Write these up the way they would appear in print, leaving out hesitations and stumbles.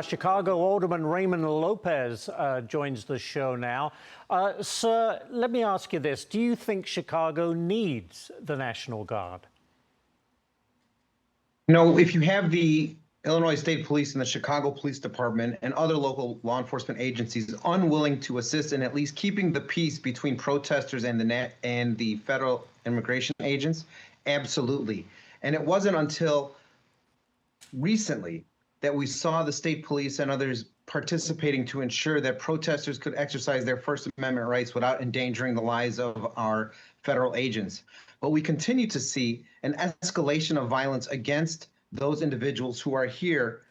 Chicago Alderman Raymond Lopez joins the show now. Sir, let me ask you this. Do you think Chicago needs the National Guard? No, if you have the Illinois State Police and the Chicago Police Department and other local law enforcement agencies unwilling to assist in at least keeping the peace between protesters and the federal immigration agents, absolutely. And it wasn't until recently that we saw the state police and others participating to ensure that protesters could exercise their First Amendment rights without endangering the lives of our federal agents. But we continue to see an escalation of violence against those individuals who are here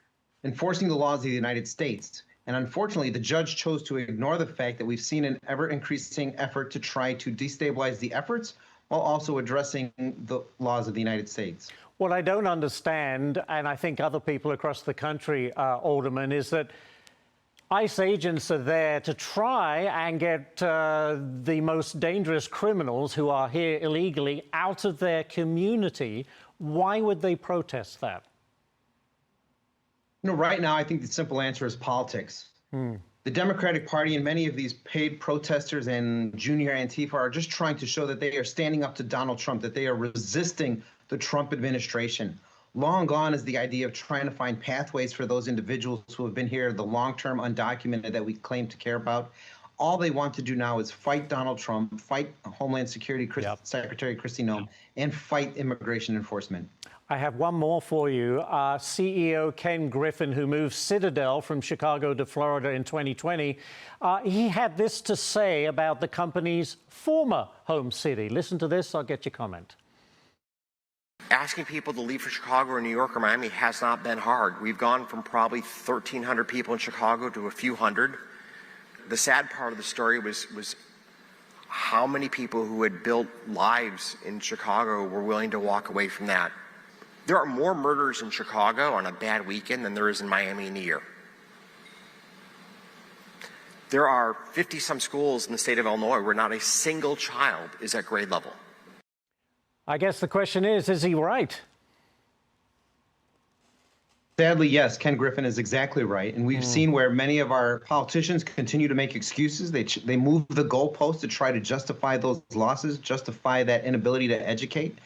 enforcing the laws of the United States. And unfortunately, the judge chose to ignore the fact that we've seen an ever-increasing effort to try to destabilize the efforts while also addressing the laws of the United States. What I don't understand, and I think other people across the country, Alderman, is that ICE agents are there to try and get the most dangerous criminals who are here illegally out of their community. Why would they protest that? You know, right now, I think the simple answer is politics. The Democratic Party and many of these paid protesters and junior Antifa are just trying to show that they are standing up to Donald Trump, that they are resisting the Trump administration. Long gone is the idea of trying to find pathways for those individuals who have been here, the long-term undocumented that we claim to care about. All they want to do now is fight Donald Trump, fight Homeland Security Secretary Kristi Noem, and fight immigration enforcement. I have one more for you. CEO Ken Griffin, who moved Citadel from Chicago to Florida in 2020, he had this to say about the company's former home city. Listen to this, I'll get your comment. Asking people to leave for Chicago or New York or Miami has not been hard. We've gone from probably 1,300 people in Chicago to a few hundred. The sad part of the story was how many people who had built lives in Chicago were willing to walk away from that. There are more murders in Chicago on a bad weekend than there is in Miami in a year. There are 50-some schools in the state of Illinois where not a single child is at grade level. I guess the question is he right? Sadly, yes, Ken Griffin is exactly right. And we've seen where many of our politicians continue to make excuses. They move the goalposts to try to justify those losses, justify that inability to educate.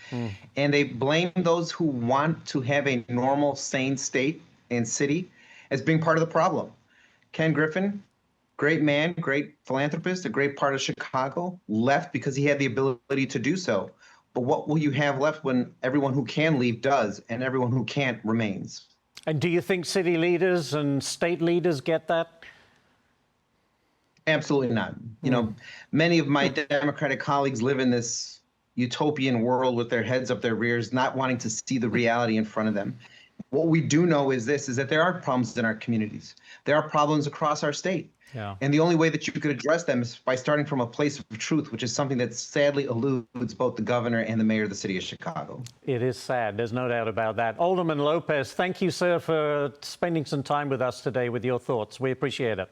And they blame those who want to have a normal, sane state and city as being part of the problem. Ken Griffin, great man, great philanthropist, a great part of Chicago, left because he had the ability to do so. But what will you have left when everyone who can leave does and everyone who can't remains? And do you think city leaders and state leaders get that? Absolutely not. You know, many of my Democratic colleagues live in this utopian world with their heads up their rears, not wanting to see the reality in front of them. What we do know is this, is that there are problems in our communities. There are problems across our state. And the only way that you could address them is by starting from a place of truth, which is something that sadly eludes both the governor and the mayor of the city of Chicago. It is sad. There's no doubt about that. Alderman Lopez, thank you, sir, for spending some time with us today with your thoughts. We appreciate it.